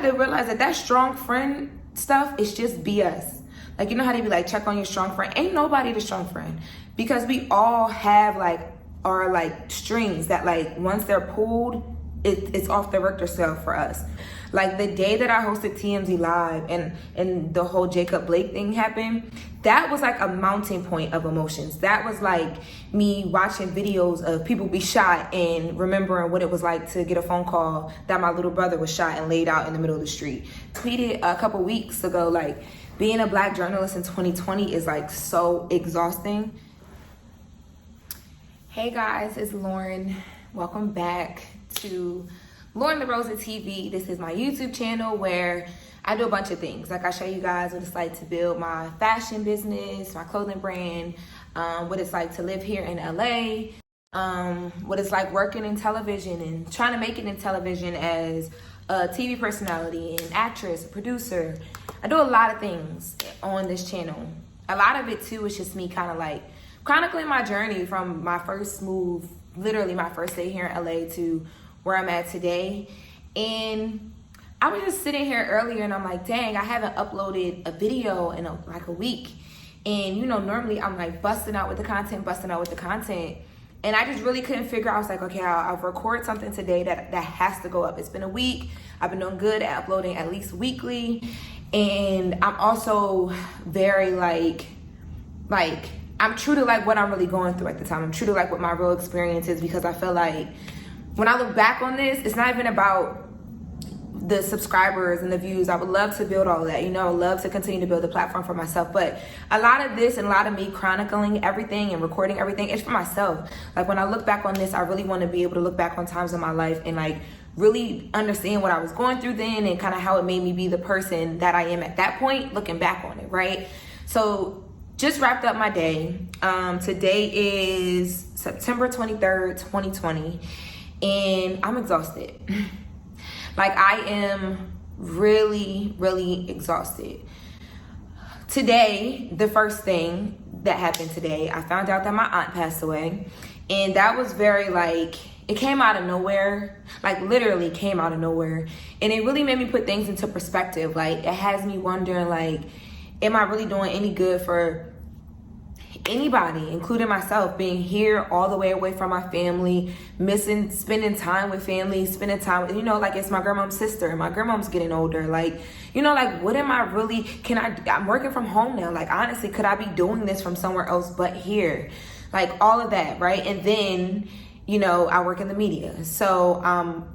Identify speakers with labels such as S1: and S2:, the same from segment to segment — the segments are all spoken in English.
S1: to realize that strong friend stuff is just BS. Like, you know how they be like, check on your strong friend? Ain't nobody the strong friend, because we all have like our like strings that like once they're pulled, it's off the Richter scale for us. Like the day that I hosted TMZ Live and the whole Jacob Blake thing happened, that was like a mounting point of emotions. That was like me watching videos of people be shot and remembering what it was like to get a phone call that my little brother was shot and laid out in the middle of the street. Tweeted a couple weeks ago, like, being a Black journalist in 2020 is like so exhausting. Hey guys, it's Loren. Welcome back to LORENLOROSA TV. This is my YouTube channel where I do a bunch of things. Like, I show you guys what it's like to build my fashion business, my clothing brand, what it's like to live here in LA, what it's like working in television and trying to make it in television as a TV personality, an actress, a producer. I do a lot of things on this channel. A lot of it too is just me kind of like chronicling my journey from my first move, literally my first day here in LA, to where I'm at today. And I was just sitting here earlier and I'm like, dang, I haven't uploaded a video in like a week. And you know, normally I'm like busting out with the content. And I just really couldn't figure out. I was like, okay, I'll record something today that has to go up. It's been a week. I've been doing good at uploading at least weekly. And I'm also very like I'm true to like what I'm really going through at the time. I'm true to like what my real experience is, because I feel like when I look back on this, it's not even about the subscribers and the views. I would love to build all of that. You know, I would love to continue to build a platform for myself. But a lot of this and a lot of me chronicling everything and recording everything, it's for myself. Like, when I look back on this, I really want to be able to look back on times in my life and like really understand what I was going through then and kind of how it made me be the person that I am at that point, looking back on it, right? So just wrapped up my day. Today is September 23rd, 2020, and I'm exhausted. Like, I am really, really exhausted. Today, the first thing that happened today, I found out that my aunt passed away. And that was very like, it came out of nowhere, like literally came out of nowhere. And it really made me put things into perspective. Like, it has me wondering, like, am I really doing any good for anybody, including myself, being here all the way away from my family, spending time with family, spending time with, you know, like, it's my grandma's sister and my grandma's getting older. Like, you know, like, what am I really, I'm working from home now. Like, honestly, could I be doing this from somewhere else but here? Like, all of that, right? And then, you know, I work in the media. So I'm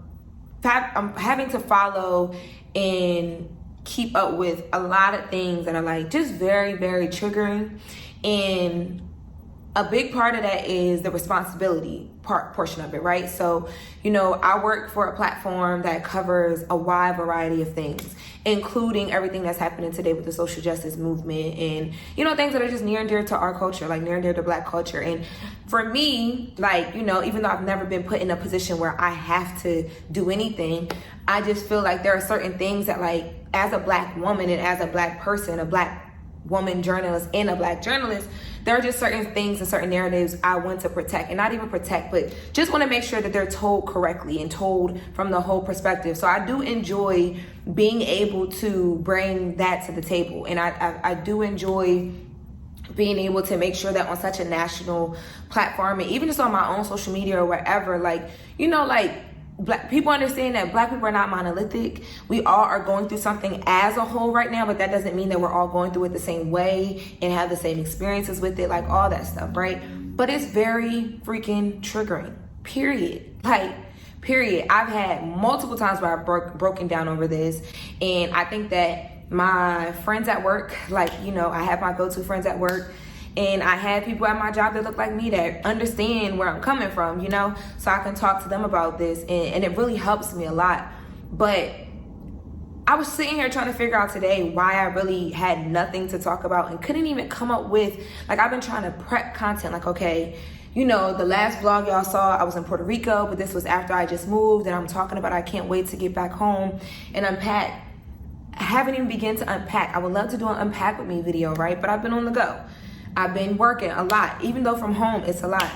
S1: having to follow and keep up with a lot of things that are like just very, very triggering. And a big part of that is the responsibility portion of it, right? So, you know, I work for a platform that covers a wide variety of things, including everything that's happening today with the social justice movement and, you know, things that are just near and dear to our culture, like near and dear to Black culture. And for me, like, you know, even though I've never been put in a position where I have to do anything, I just feel like there are certain things that, like, as a Black woman and as a Black person, a Black woman journalist and a Black journalist, there are just certain things and certain narratives I want to protect, and not even protect, but just want to make sure that they're told correctly and told from the whole perspective. So I do enjoy being able to bring that to the table, and I do enjoy being able to make sure that on such a national platform, and even just on my own social media or wherever, like, you know, like, Black people understand that Black people are not monolithic. We all are going through something as a whole right now, but that doesn't mean that we're all going through it the same way and have the same experiences with it, like all that stuff, right? But it's very freaking triggering, period. Like, period. I've had multiple times where I've broken down over this, and I think that my friends at work, like, you know, I have my go-to friends at work, and I have people at my job that look like me that understand where I'm coming from, you know, so I can talk to them about this, and it really helps me a lot. But I was sitting here trying to figure out today why I really had nothing to talk about and couldn't even come up with, like, I've been trying to prep content, like, okay, you know, the last vlog y'all saw, I was in Puerto Rico, but this was after I just moved, and I'm talking about I can't wait to get back home and unpack. I haven't even begun to unpack. I would love to do an unpack with me video, right? But I've been on the go. I've been working a lot, even though from home it's a lot.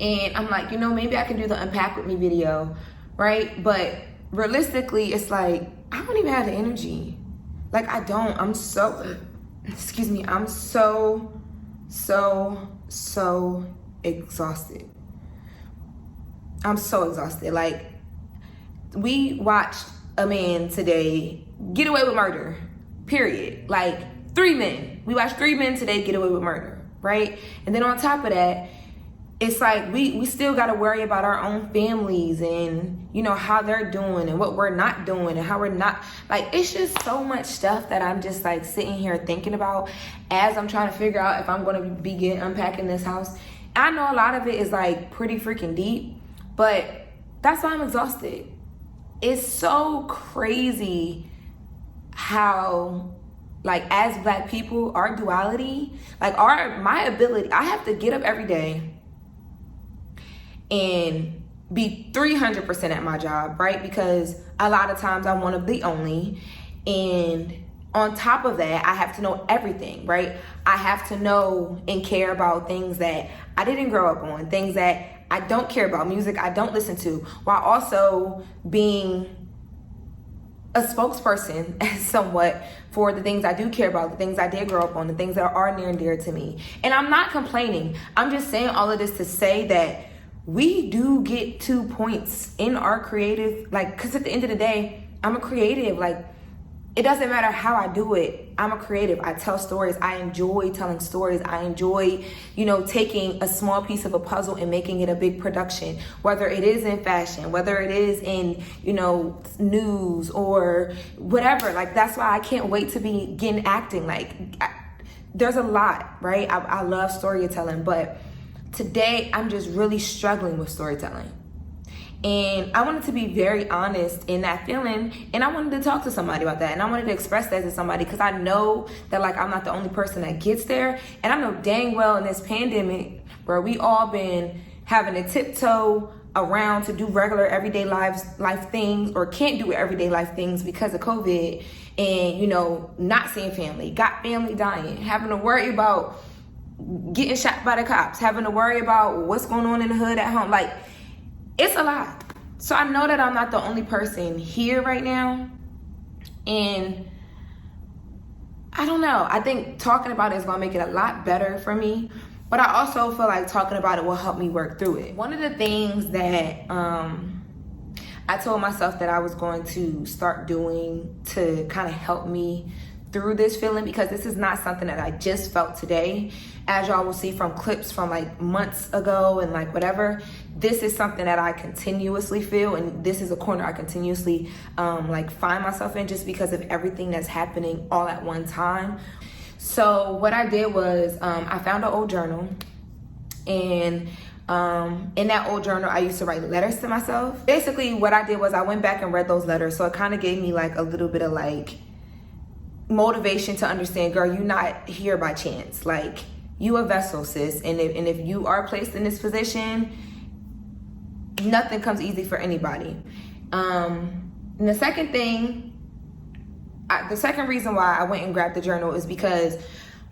S1: And I'm like, you know, maybe I can do the unpack with me video, right? But realistically, it's like, don't even have the energy. Like, I don't. I'm so, excuse me, I'm so exhausted. I'm so exhausted. Like, we watched a man today get away with murder, period. Like, 3 men. We watched 3 men today get away with murder, right? And then on top of that, it's like we still got to worry about our own families and, you know, how they're doing and what we're not doing and how we're not, like, it's just so much stuff that I'm just like sitting here thinking about as I'm trying to figure out if I'm going to begin unpacking this house. I know a lot of it is like pretty freaking deep, but that's why I'm exhausted. It's so crazy how, like, as Black people, our duality, like my ability, I have to get up every day and be 300% at my job, right? Because a lot of times I'm one of the only. And on top of that, I have to know everything, right? I have to know and care about things that I didn't grow up on, things that I don't care about, music I don't listen to, while also being a spokesperson somewhat for the things I do care about, the things I did grow up on, the things that are near and dear to me. And I'm not complaining. I'm just saying all of this to say that we do get to points in our creative, like, because at the end of the day, I'm a creative. Like, it doesn't matter how I do it. I'm a creative. I tell stories. I enjoy telling stories. I enjoy, you know, taking a small piece of a puzzle and making it a big production, whether it is in fashion, whether it is in, you know, news or whatever. Like, that's why I can't wait to begin acting. Like, there's a lot, right? I love storytelling, but today I'm just really struggling with storytelling. And I wanted to be very honest in that feeling, and I wanted to talk to somebody about that, and I wanted to express that to somebody, because I know that, like, I'm not the only person that gets there. And I know dang well in this pandemic where we all been having to tiptoe around to do regular everyday life things, or can't do everyday life things because of COVID, and, you know, not seeing family, got family dying, having to worry about getting shot by the cops, having to worry about what's going on in the hood at home. Like, it's a lot. So I know that I'm not the only person here right now. And I don't know. I think talking about it is going to make it a lot better for me. But I also feel like talking about it will help me work through it. One of the things that I told myself that I was going to start doing to kind of help me through this feeling, because this is not something that I just felt today, as y'all will see from clips from like months ago and like whatever. This is something that I continuously feel, and this is a corner I continuously like find myself in, just because of everything that's happening all at one time. So what I did was I found an old journal, and in that old journal I used to write letters to myself. Basically what I did was I went back and read those letters, so it kind of gave me like a little bit of like motivation to understand, girl, you're not here by chance. Like, you a vessel, sis. And if you are placed in this position, nothing comes easy for anybody. And the second thing, the second reason why I went and grabbed the journal is because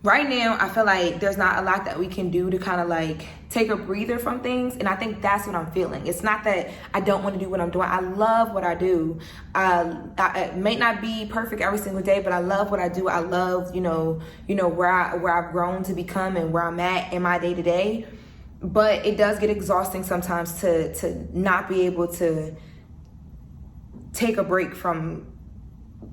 S1: right now I feel like there's not a lot that we can do to kind of like take a breather from things. And I think that's what I'm feeling. It's not that I don't want to do what I'm doing. I love what I do. It may not be perfect every single day, but I love what I do. I love, you know where I've grown to become and where I'm at in my day to day. But it does get exhausting sometimes to not be able to take a break from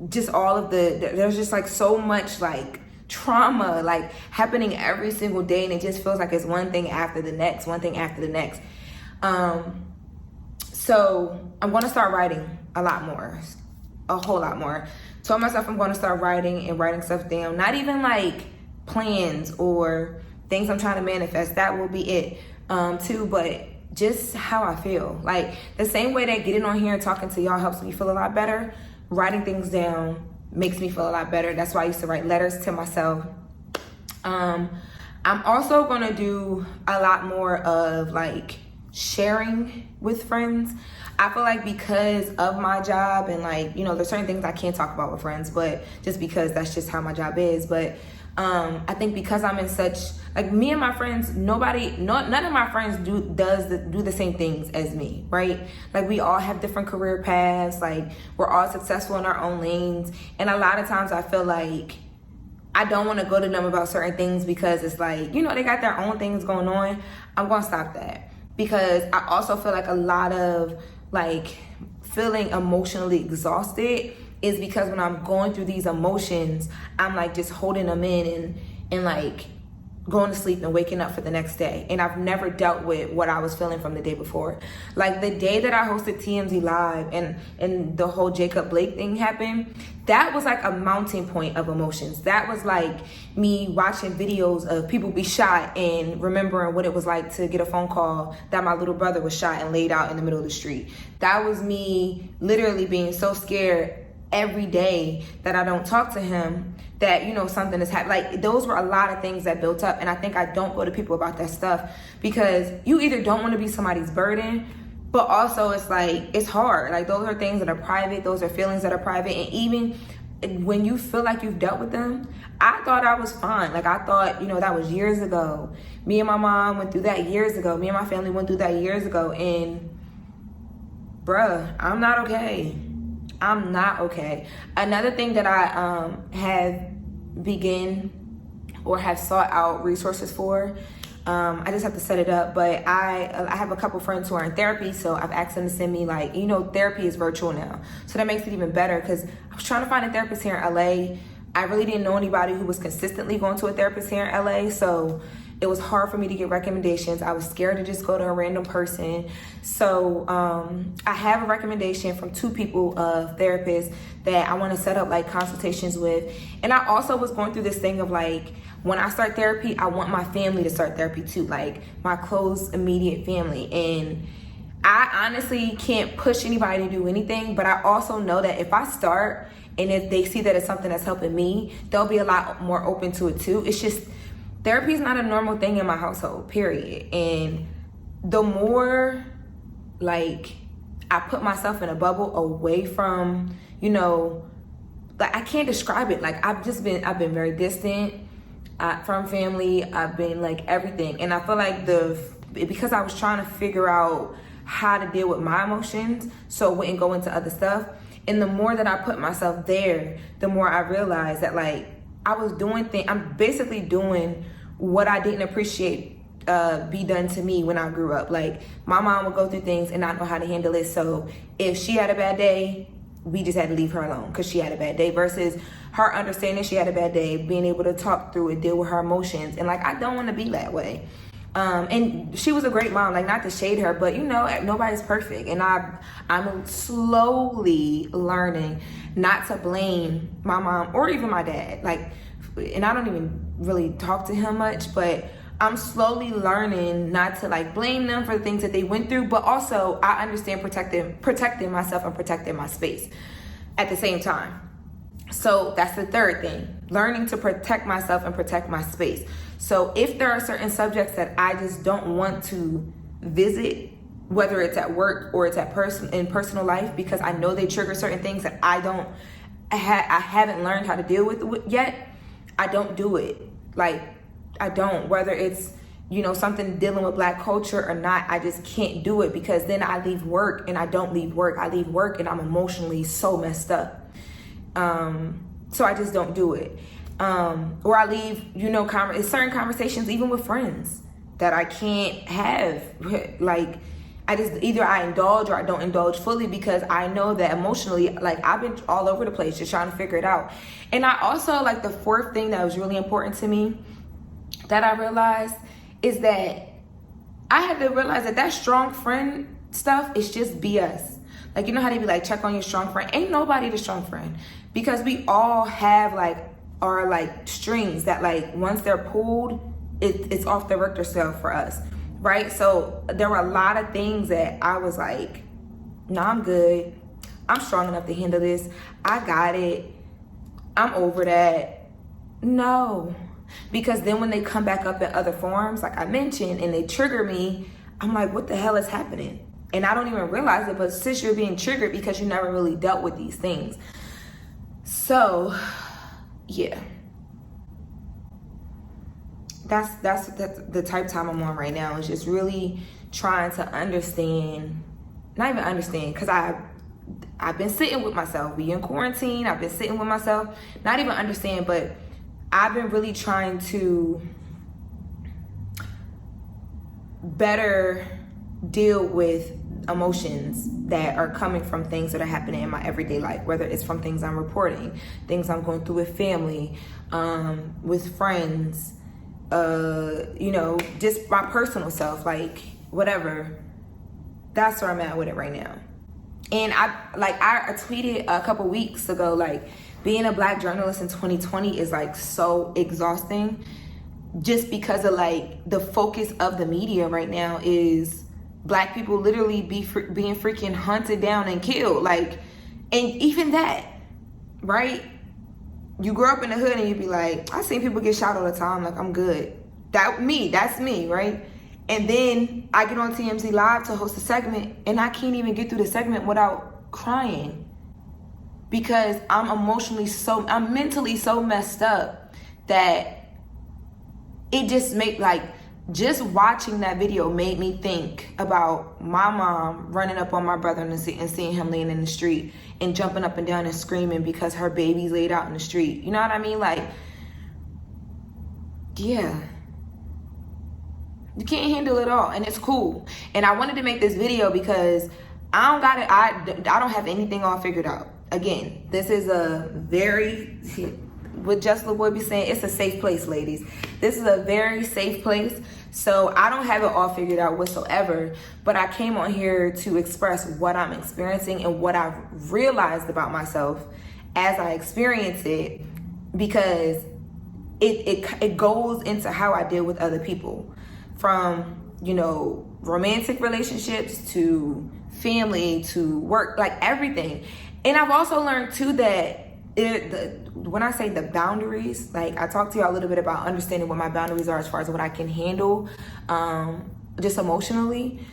S1: just all of there's just like so much like trauma like happening every single day, and it just feels like it's one thing after the next. So I'm going to start writing a whole lot more. Told myself I'm going to start writing and writing stuff down, not even like plans or things I'm trying to manifest. That will be it too, but just how I feel. Like, the same way that getting on here and talking to y'all helps me feel a lot better, writing things down makes me feel a lot better. That's why I used to write letters to myself. I'm also gonna do a lot more of like sharing with friends. I feel like because of my job and like, there's certain things I can't talk about with friends, but just because that's just how my job is. But I think because I'm in such, like, me and my friends, none of my friends do the same things as me, right? Like, we all have different career paths. Like, we're all successful in our own lanes. And a lot of times I feel like I don't want to go to them about certain things because it's like, you know, they got their own things going on. I'm going to stop that, because I also feel like a lot of, like, feeling emotionally exhausted is because when I'm going through these emotions, I'm like just holding them in and like going to sleep and waking up for the next day. And I've never dealt with what I was feeling from the day before. Like, the day that I hosted TMZ Live and the whole Jacob Blake thing happened, that was like a mounting point of emotions. That was like me watching videos of people be shot and remembering what it was like to get a phone call that my little brother was shot and laid out in the middle of the street. That was me literally being so scared every day that I don't talk to him, that, you know, something has happened. Like, those were a lot of things that built up. And I think I don't go to people about that stuff because you either don't want to be somebody's burden, but also it's like, it's hard. Like, those are things that are private. Those are feelings that are private. And even when you feel like you've dealt with them, I thought I was fine. Like, I thought, you know, that was years ago. Me and my mom went through that years ago. Me and my family went through that years ago. And bruh, I'm not okay. I'm not okay. Another thing that I have begun or have sought out resources for, I just have to set it up, but I have a couple friends who are in therapy, so I've asked them to send me, like, you know, therapy is virtual now, so that makes it even better, because I was trying to find a therapist here in LA. I really didn't know anybody who was consistently going to a therapist here in LA, so it was hard for me to get recommendations. I was scared to just go to a random person. So I have a recommendation from 2 people of therapists that I want to set up like consultations with. And I also was going through this thing of like, when I start therapy, I want my family to start therapy too, like my close immediate family. And I honestly can't push anybody to do anything, but I also know that if I start and if they see that it's something that's helping me, they'll be a lot more open to it too. It's just, therapy is not a normal thing in my household, period. And the more like I put myself in a bubble away from, you know, like, I can't describe it. Like, I've been very distant from family. I've been like everything. And I feel like because I was trying to figure out how to deal with my emotions so it wouldn't go into other stuff. And the more that I put myself there, the more I realized that, like, I was doing things, I'm basically doing what I didn't appreciate be done to me when I grew up. Like, my mom would go through things and not know how to handle it. So if she had a bad day, we just had to leave her alone because she had a bad day, versus her understanding she had a bad day, being able to talk through it, deal with her emotions. And like, I don't want to be that way. And she was a great mom, like, not to shade her, but you know, nobody's perfect. And I'm slowly learning not to blame my mom or even my dad. Like, and I don't even really talk to him much, but I'm slowly learning not to like blame them for the things that they went through, but also I understand protecting myself and protecting my space at the same time. So that's the third thing, learning to protect myself and protect my space. So if there are certain subjects that I just don't want to visit, whether it's at work or it's in personal life, because I know they trigger certain things that I haven't learned how to deal with yet, I don't do it. Like, I don't, whether it's, you know, something dealing with Black culture or not, I just can't do it, because then I leave work and I don't leave work. I leave work and I'm emotionally so messed up. So I just don't do it. Or I leave, you know, certain conversations, even with friends, that I can't have. Like, either I indulge or I don't indulge fully, because I know that emotionally, like, I've been all over the place just trying to figure it out. And I also, like, the fourth thing that was really important to me that I realized is that I had to realize that strong friend stuff is just BS. Like, you know how they be like, check on your strong friend? Ain't nobody the strong friend, because we all have our strings that, like, once they're pulled, it's off the Richter scale for us, right? So there were a lot of things that I was like, no, I'm good. I'm strong enough to handle this. I got it. I'm over that. No. Because then when they come back up in other forms, like I mentioned, and they trigger me, I'm like, what the hell is happening? And I don't even realize it, but since you're being triggered because you never really dealt with these things. So, yeah. that's the type of time I'm on right now, is just really trying to understand, not even understand, because I've been sitting with myself. We in quarantine, I've been sitting with myself, not even understand, but I've been really trying to better deal with emotions that are coming from things that are happening in my everyday life, whether it's from things I'm reporting, things I'm going through with family, with friends, just my personal self, like whatever. That's where I'm at with it right now. And I tweeted a couple weeks ago, like, being a Black journalist in 2020 is like so exhausting, just because of like the focus of the media right now is Black people literally being freaking hunted down and killed. Like, and even that, right? You grow up in the hood and you be like, I seen people get shot all the time. Like, I'm good. That's me, right? And then I get on TMZ Live to host a segment, and I can't even get through the segment without crying, because I'm mentally so messed up that it just just watching that video made me think about my mom running up on my brother and seeing him laying in the street and jumping up and down and screaming because her baby's laid out in the street. You know what I mean? Like, yeah. You can't handle it all, and it's cool. And I wanted to make this video because I don't have anything all figured out. Again, this is a very, what Just Lil Boy be saying, it's a safe place, ladies. This is a very safe place. So I don't have it all figured out whatsoever, but I came on here to express what I'm experiencing and what I've realized about myself as I experience it, because it goes into how I deal with other people, from, romantic relationships to family to work, like everything. And I've also learned too that when I say the boundaries, like I talked to y'all a little bit about understanding what my boundaries are as far as what I can handle, just emotionally,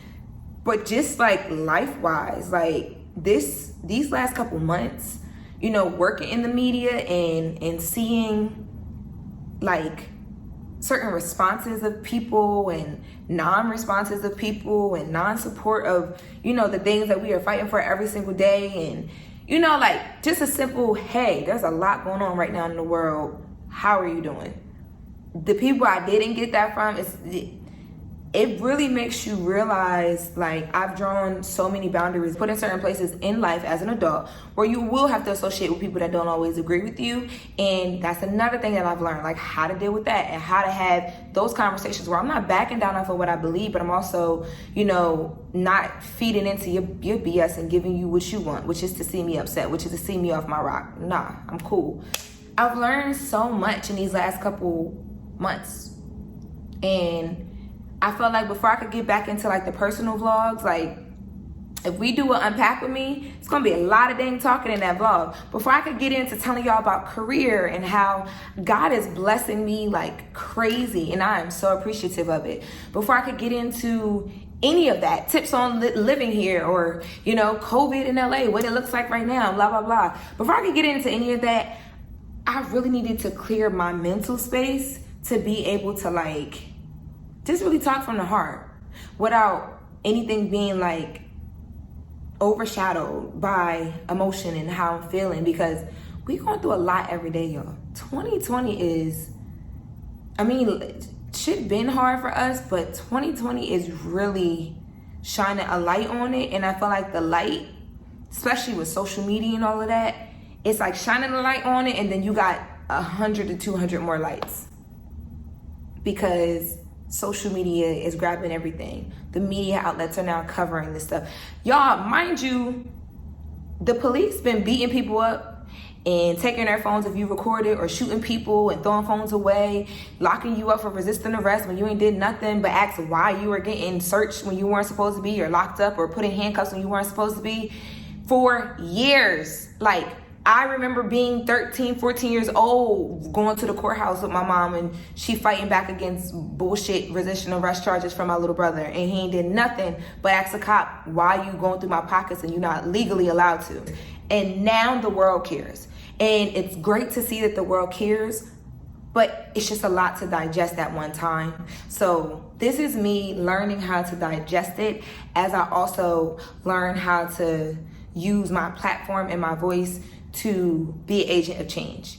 S1: but just like life-wise, like these last couple months, working in the media and seeing like certain responses of people and non-responses of people and non-support of, the things that we are fighting for every single day. And, like just a simple, hey, there's a lot going on right now in the world. How are you doing? The people I didn't get that from, it really makes you realize, like, I've drawn so many boundaries, put in certain places in life as an adult where you will have to associate with people that don't always agree with you. And that's another thing that I've learned, like how to deal with that and how to have those conversations where I'm not backing down off of what I believe, but I'm also, not feeding into your BS and giving you what you want, which is to see me upset, which is to see me off my rock. Nah, I'm cool. I've learned so much in these last couple months. And I felt like before I could get back into like the personal vlogs, like if we do an unpack with me, it's gonna be a lot of dang talking in that vlog. Before I could get into telling y'all about career and how God is blessing me like crazy, and I am so appreciative of it. Before I could get into any of that, tips on living here, or COVID in LA, what it looks like right now, blah blah blah. Before I could get into any of that, I really needed to clear my mental space to be able to like just really talk from the heart without anything being like overshadowed by emotion and how I'm feeling, because we going through a lot every day, y'all. 2020 is, shit been hard for us, but 2020 is really shining a light on it. And I feel like the light, especially with social media and all of that, it's like shining a light on it, and then you got 100 to 200 more lights, because social media is grabbing everything. The media outlets are now covering this stuff. Y'all, mind you, the police been beating people up and taking their phones if you recorded, or shooting people and throwing phones away, locking you up for resisting arrest when you ain't did nothing but ask why you were getting searched when you weren't supposed to be, or locked up, or put in handcuffs when you weren't supposed to be, for years. Like, I remember being 13, 14 years old, going to the courthouse with my mom, and she fighting back against bullshit resisting arrest charges from my little brother, and he ain't did nothing but ask a cop, why you going through my pockets and you're not legally allowed to? And now the world cares. And it's great to see that the world cares, but it's just a lot to digest at one time. So this is me learning how to digest it, as I also learn how to use my platform and my voice to be an agent of change.